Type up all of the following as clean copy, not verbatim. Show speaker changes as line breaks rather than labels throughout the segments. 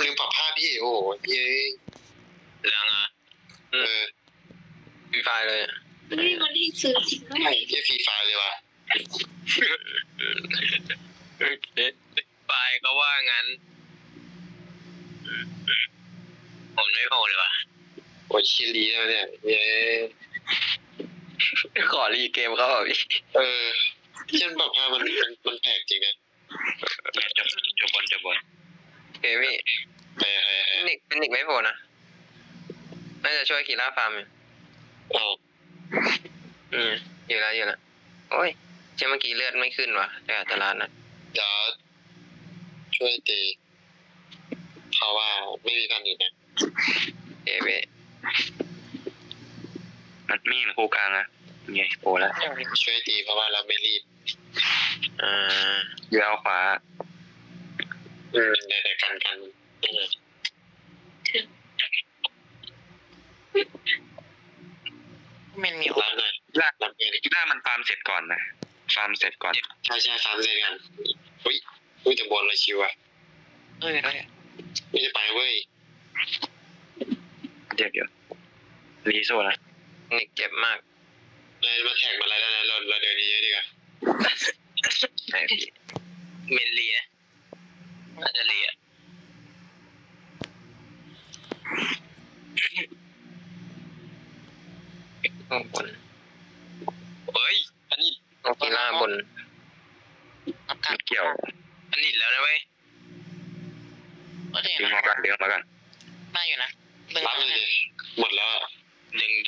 ลืมปรับภาพพี่โอ้โหเย้
เหลืองเหรอ
ฟรีไฟเลย
นี่มันให้ซื้อจริงด้วย
ไม่แค่ฟรีไฟเลยว่ะ
ไฟก็ว่างั้นผมไม่โผล่เลยว่ะ
โอ้ยชิลีแล้วเนี่ยเย้
ขอรีเกมเขาพี่
เช่นปรับภาพมันแปลกจริงนะ
จะบน
โอเคพี่นิกเป็นนิกไม่โผล่นะน่าจะช่วยคีร่าฟาร์มอยู่แล้วโอ้ยเมื่อกี้เลือดไม่ขึ้นวะแต่ร้านนะ
จะช่วยตีเขาว่าไม่มีพันอีกนะ
นัดมีนคู่กลางนะไงโผล่แล้ว
ช่วยตีเพราะว่าเราไม่รีบ
ยาวขวา
แต่กัน
มันมี
รับเลยรับเลย
ถ้ามันฟาร์มเสร็จก่อนนะฟาร์มเสร็จก่อน
ใช่ฟาร์มเสร็จกันอุ้ยจะบอลเลยชิวอ่ะไม่ได้ไปเว้ย
เดี๋ยวรีโซ่นะ
นิกเจ็บมาก
เลยมาแท็กมาอะไรแล้วนะเราเดินเยอะดีกว่า
เมนลีนะน่าจะลีอ่ะ
บน
เฮ้ยอันนี้
กีฬาบน
เกี่ยวอันนี้แล้วนะเว้ยดึงมากัน
ได้อยู่นะ
รับเลยหมดแล้ว
ดึงไ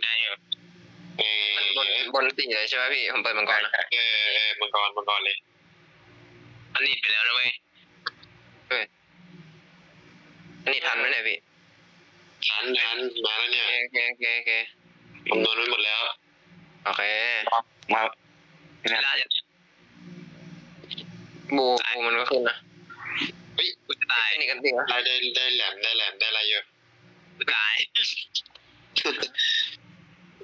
ด้อยู่
มันบนสี่เลยใช่ไหมพี่ผมเปิดมังกรนะ
มังกรเลย
อันนี้ไปแล้วนะเว้ย
อันนี้ทันไหมเนี่ยพี่
ทันมาแล้วเนี่ย
โอเค
คำนวณไว้หมดแล้ว
โอเค
มา
บูมันก็ขึ้นนะ
เฮ้ย
กูจะตาย
นี่กันจริงอ่ะ
ได้แหลมได้อะไรเยอะ
กูตาย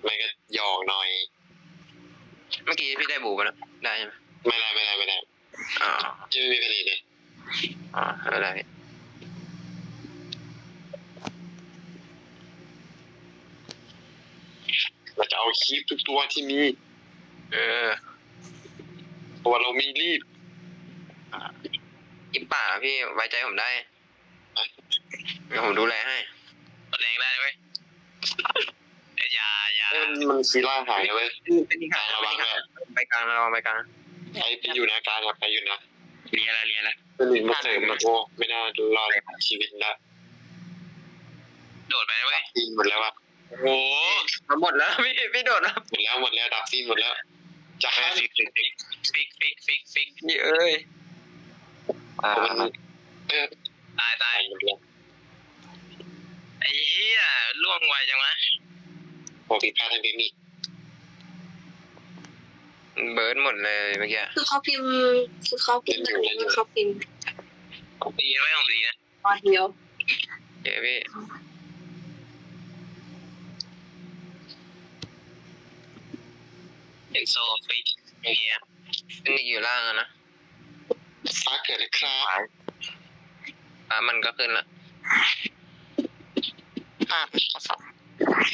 ไม่ก็หยอกหน่อย
เมื่อกี้พี่ได้บูป่ะนะได้ใช่ไหม
ไม่ได้ยังไม่มีคดีเลย
ไม่ได้
เราจะเอาคลิปทุกตัวที่มีเพราะว่าเราไม่รีบ
กินป่าพี่ไว้ใจผมได้เดี๋ยวผมดูแลให้
แรงได้เว้ยอย่า
มันซีล่าหายเว้ย
เป็นที่หายระวังไปกลางไป
อยู่นะกลางไปอยู่นะ
เรียนละ
เป็นหนึ่งมาเสริมนะโอ้ไม่น่ารอดชีวิตละ
โดดไปเว้ย
ซีนหมดแล้วอ่ะ
โอ้
หมดแล้วพี่โดดแล้ว
หมดแล้วดับซีนหมดแล้วจะให้
ฟิก
เอ้ย
ตาย
หมดแล้ว
ไอ้เหี้ยล่วงไวจังวะ
พอผิดพลาดทางเทคนิค
เบิร์ดหมดเลยเมื่อกี้
คือเขาพิมพ์
ดีไว้ของดีนะ
เดียว
พี่
เอ็นโซฟิกเฮีย
เป็นนิกอยู่ล่างนะ
ฟ้าเกิดนะครับ
มันก็ขึ้นละ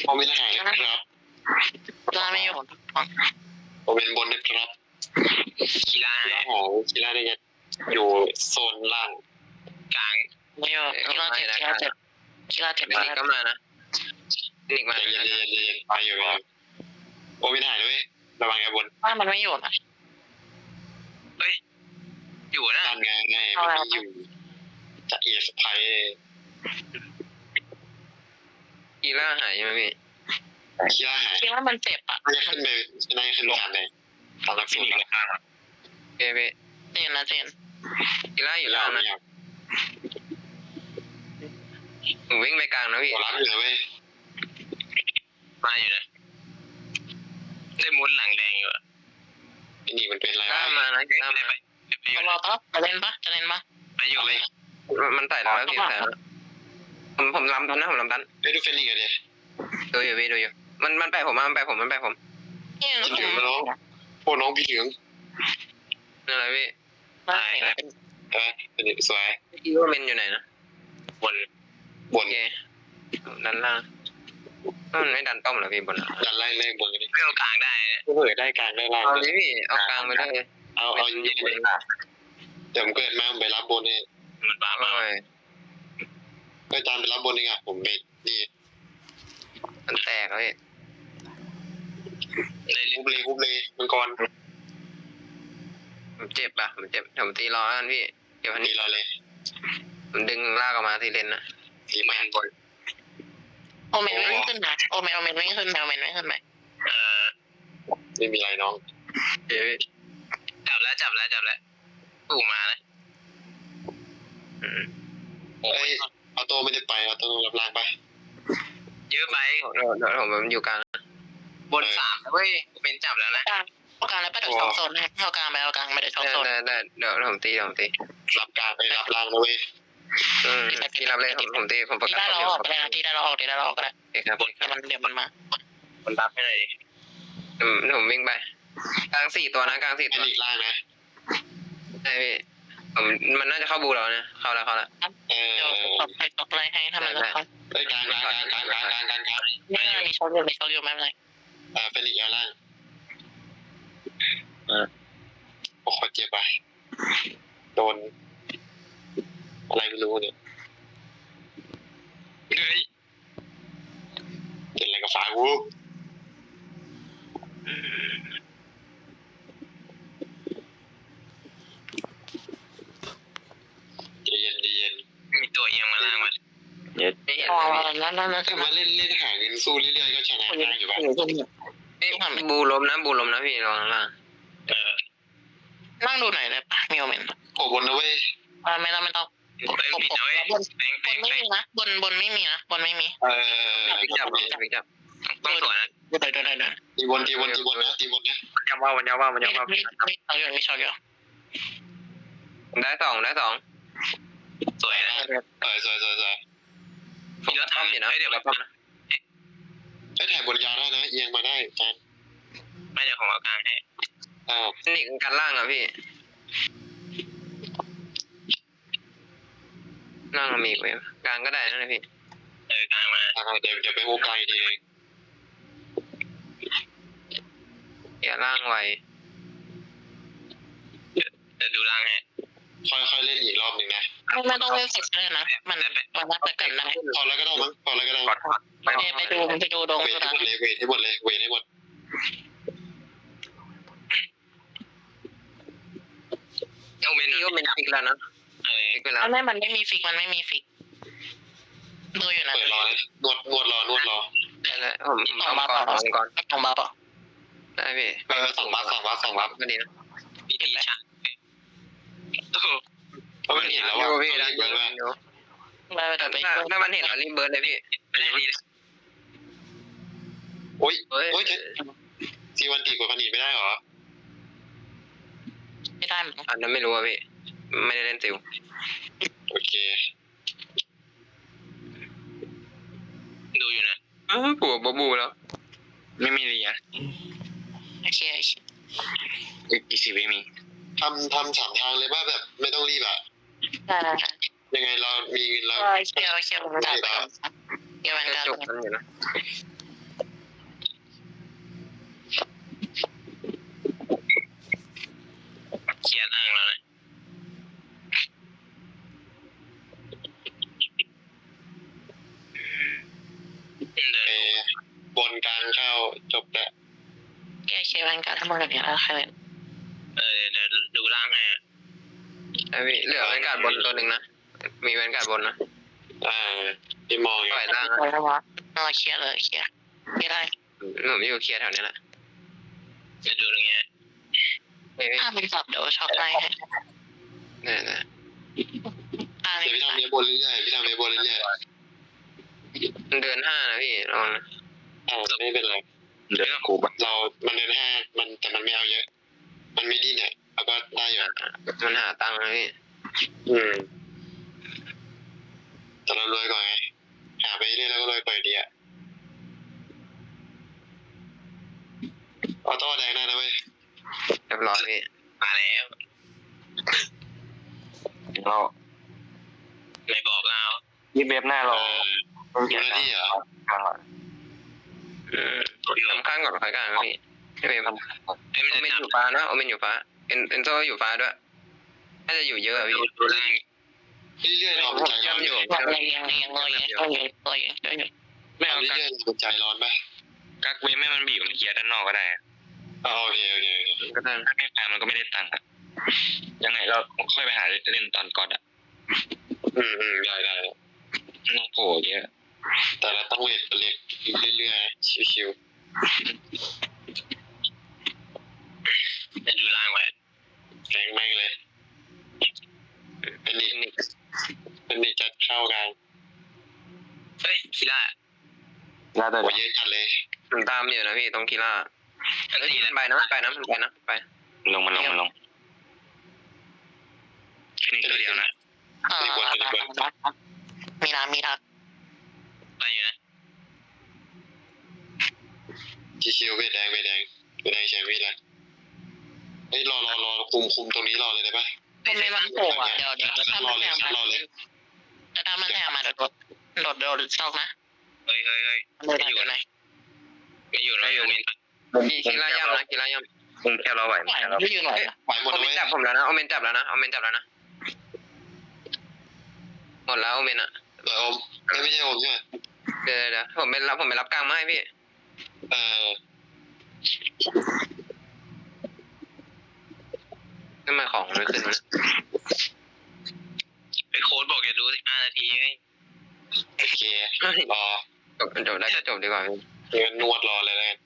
พอไม่ได้หายนะครับ
ไม่อยู่
ผมเป็นบนนะครับ
กีฬา
ได้ไงอยู่โซนล่าง
กลาง
ไม่อยู่กีฬาเจ็บนิกก็มานะนิกมา
เย็นไปอยู่โอ้ไม่ได้ด้วยระวังไอ้บน
มันไม่อยู่นะ
เฮ้ยอยู่นะ
ไงมันไม่อยู่จะเอสไพ
กีฬาหายใช่ไหมพี่
กีฬาหาย
กีฬามันเจ็บอ่ะ
น่าจะขึ้นลงเลยตอนรับฟินิก
ข้าง
พี่เจนกีฬาอยู่ล่างนะผมวิ่งไปกลางนะพี่
รับอยู่นะเว้ย
มาอยู่นะได้มุนหลังแดงอยู่อ่ะ
ฟินิกมันเป็นอะไรวะ
มานะกีฬาไป
รอปั๊บจะเล่นปะ
ไปอยู่เลย
มันใส่แล้วพี่ใส่แล้วผมลำตันนะผมลำตัน
ไปดูฟินิกกันดิ
ดูอยู่พี่มันแปะผมพี่เหลื
องน้องโอ้น้องพี่เหลือง
อะไรพี่
ไม่
เป็นสวย
พี่ว่าเมนอยู่ไหนนะ นล่างมันไม่ดันป้อมเหรอพี่บน
ดันไล่เลขบนกันดิ
ไม่เอากลางได้เนี่ย
เผื่อได้กลางได้ล่าง
เอาดิพี่เอากลางไปเลย
เอาเย็นเลยเดี๋ยวผมเกิดมาผมไปรับบนเอง
มันบ้า
โอ้
มาก
ย
ไปตามไปรับบนเองอ่ะผมไปนี่
มันแตกเลย
เลย
คุบเลยมังกร
ผมเจ็บป่ะผมเจ็บผมตีรอแล้วกันพี่เดี๋ยวพัน
นี่
นี้
เราเลย
ผมดึงลากออกมาทีเลนนะ
ทีแมนบน
โอเมนไม่ขึ้นนะโอเมนไม่ขึ้นนะโอเมนไม่ขึ้นไหม
เออ
ไม่มีไรน้อง
เดี๋ยวพี่
จับแล้วปู่มาแล้วโอ้
เอ้
ย
ยเอาตัวไม่ได้ไปเอาตัวรับล่างไป
เยอะไป
เดี๋ยวผมอยู่กลาง
บน3เว้ยเป็นจับแล้วนะ
เอากลางแล้วไปเดี๋ยวช็อกโซนให้เอากลางไปเอากลางไปเดี๋ยวช็อกโซน
ได้เดี๋ยวผมตี
รับกลางไปรับล่างนะเว้ย
พี่รับเลยผมตีผมประ
ตี
กาศ
ได้เราออกก็ได้นะตีได้เราออกก็ได้
ครับ
เดี๋ยวมันมา
คนรับให้หน่อยดิ
ผมวิ่งไปกลาง4ตัวนะกลาง4
ไอ้
ตัว
อีกล่างนะ
ใช่พี่ผมมันน่าจะเข้าบูแล้วนะเข้าแล้ว
เดี๋ยวตกอะไรให้ถ้ามันจะเข้า
เอ้ยกลาง
ไม่มีช็อกอยู่ไม่เป็นไร
เป็นอีกล่างโอ้โหเจ็บไปโดนอะไรไม่รู้เนี่ย
เฮ้ย
เป็นอะไรกับฟ้ากูใจเย็น
มีตัวเอียงมาล่างมา
ไม่เห็น
อ๋อ
เลย
แล้ว
ถ้ามาเล่นหาเงินสู้เรื่อยๆก็ชนะได้อยู่ป่ะ
บูล้มนะพี่ลองล่าง
นั่งดูหน่อยได้ปะมีโอเมน
โอ้บนนะเว้ย
ไม่ต้อง
เฮ้ยผิดนะเว้ยแปลง
ไม่มีนะบนไม่มีนะบนไม่มี
พิกจับ
ต้องสวนนะ
เดี๋ยว
ตีบนนะตีบนนะ
มันยาวว่า
มีช็อกอยู่
ได้สอง
สวยนะ
สวย
ผมป้อมอยู่นะเดี๋ยวป้อมนะ
ไอ้ถ่ายบนยาวได้นะเอียงมาได้จาน
ไม่เดี๋ยวของเอากลางให้
นี่กันล่างอ่ะพี่ล่างมีไว้กลางก็ได้นะพี่
กลางมา
เดี๋ยวไปโอไกลที
อย่าล่างไว
เดี๋ยวดูล่างให้
ค่อยเล่นอีกรอบหนึ่งนะ
ไม่ต้องเล่นเสร็จเลยนะมันน่าจะกันได้
พอแล้วก็ได้มั้งพอแล้วก็ได้
ไปดูดง
เวทให้หมดเลยเวทให้หมด
เอาเมน
พี่ก็เป็นฟิกแล้วนะ
อะไร
ฟิกไปแล้ว
มันไม่มีฟิกดูอยู่นะ
เปิดรอเลยนวดรอ
ได้ผมเอาก่อน
ของมาป่ะ
ได้พี่
สองวับ
ก็ดีนะ
พี่ตีชักโอ้โห
เพราะมันเห็นแล้วว่า
พี่ได้เยอะถ้ามันเห็นเรารีบเบิร์ดเลยพี่
ไม่ได้ดี
โอ้ยซีวันตีกว่าพันอีไม่ได้หรอ
ไม่ได้มั้ง
อันนั้นไม่รู้อ่ะพี่ไม่ได้เล่นซิล
โอเค
ดูอยู่นะ
กูบูแล้ว
ไม่มีรีอะ
โอเค
อีสิไม่มี
ทำ3ทางเลยว่าแบบไม่ต้องรีบอ่ะ
ได้
ยังไงเรามีเงินแล้ว
เชียร์มันกันเชียร์มันกัน
จบกันอยู่นะ
เคลียร์ล่างแล้วนะเดิน
บนกลางเข้าจบแล้ว
เชียร์มันกันทั้งหมดแบบนี้แล้วใครเล่น
เดี๋ยวดูล่างให้
พี่เหลือแวนการ์ดบนตัวหนึ่งนะมีแวนการ์ดบนนะ
พี่มองอยู่
ปล่อยล่าง
แล้ววะเราเคลียร์ไม่ได้
ผมอยู่เคลียร์แถวนี้แหละ
จะดูตรงเนี้ย
ถ้ามันจับเดี๋ยวช็อกไล่ให้
เนี่ย
เดี๋ยวพี่ทำเนี้ยบนเรื่อย
มันเดิน5นะพี่ลองนะ
ไม่เป็นไร
เดี๋ยวกูแบบ
มันเดิน5แต่มันไม่เอาเยอะ มันไม่ดิ้นเนี่ยแล้วก็ได้อยู่
มันหาตังค์นะพี่
แต่เรารวยก่อนไงหาไปเรื่อยแล้วก็รวยก่อนดีอ่ะออโต้แดงได้นะเว้ย
เรียบร้อยพี่
มาแล้วเราไม่บอกเรา
ยี่เว็บหน้ารอ
ดูหน้าที่เหรอ
ทำข้างก่อนค่อยกลางพี่พี่เมย์
เอ้ยมัน
โอ
จะ
เมน
จับ
อยู่ฟ้านะโอเมนอยู่ฟ้าเอ็นโซอยู่ฟ้าด้วยน่าจะอยู่เยอะอะพี่
ดูล่าง
เรื่อยๆเราใจร้อนอยู่
รอยังรอยัง
ไม่เอา
เรื่
กัก
อยๆเราใจร้อนปะ
กักเว้ยไม่มันบีบมันเคลียร์ด้านนอกก็ได้
โอเค
ก็ได้
ถ้าไม่แฟนมันก็ไม่ได้ตังค์อะยังไงเราค่อยไปหาเล่นตอนก่อนอะ
ได้
ไม่ต้องโผล่เยอะ
แต่เราต้องเวทเล็กเรื่อยๆชิว
จะดูล่างไว้
ๆแรงแม่งเลยเป็นอีกจะเข้ากลาง
เฮ้ยคีล่า
ลาแต่
โอ้เยอะจัดเลย
ผมตามอยู่นะพี่ตรงคีล่า
อันนี้
ไปนะไป
ลงฟินิกตัวเดียวนะ
มีรัก
ไปอยู่นะ
ชิวๆเวทแดงใช้เวทแล้วเฮ้ยรอคุมตรงนี้รอเลยได้ปะ
ไม่มันโผล่อ่ะเดี๋ยวถ้ามันแทงมาแต่ถ้ามันแทงมาโดดซอกนะ
เฮ้ย
โดดอยู่ไหน
ไม่อยู่นะอยู่มิน
คีล่าย่ำนะคีล่าย่ำ
มึงแค่เราไหว
ไม่ยืนไหว
ไหวหมด
โอ
เล
เมน
ย
จับผมแล้วนะโอเมนจับแล้วนะหมดแล้วโอเมนอะ
อมไม่ใช่อมใช่ไหม
เดี๋ยวผมไปรับกลางมาให้พี่
เออ
นั่นมาของไม่ขึ้นนะ
ไปโค้ดบอกอย่าดู15 นาทีไง
โอเครอ
จบได้ก็จบดีกว่าพี่
เงินนวดรอเลยแล้วกัน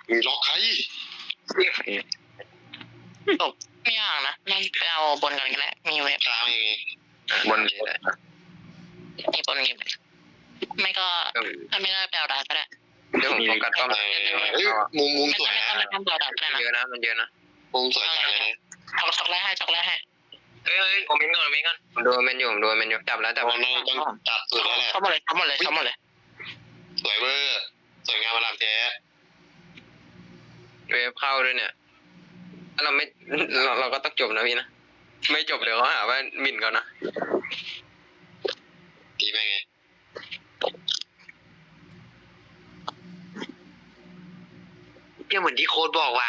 มึงล็อกใคร
ตบไม่ยากนะนั่นไปเอาบนกันก็ได้มีเว็บ
กลางยังไง
บนนี้แหละ
มีบนมีไม่ก็ถ้าไม่ได้ไปเอาดาก็ได้
เดี๋ยวผมโฟกัสป้อม
เฮ้ยมุมสวยนะ
ไม่ต้องไปเอาดาก็ได้นะ
เยอะนะมันเยอะนะ
มุมสวยจังเลยนะ
ช็อกแรกให้
เฮ้ยโอเมนก่อน
ผมดูเมนอยู่จับแล้ว
แต่ว่าเราต้องจัดสุดแล้วแหละ
เข้ามาเลย
สวยเวอร์สวยงามอลังแท้
เวฟเข้าด้วยเนี่ยถ้าเราไม่เราก็ต้องจบนะพี่นะไม่จบเดี๋ยวเขาหาว่าหมิ่นกันนะ
ดีไหมไง
เนี่ยเหมือนที่โค้ดบอกว่า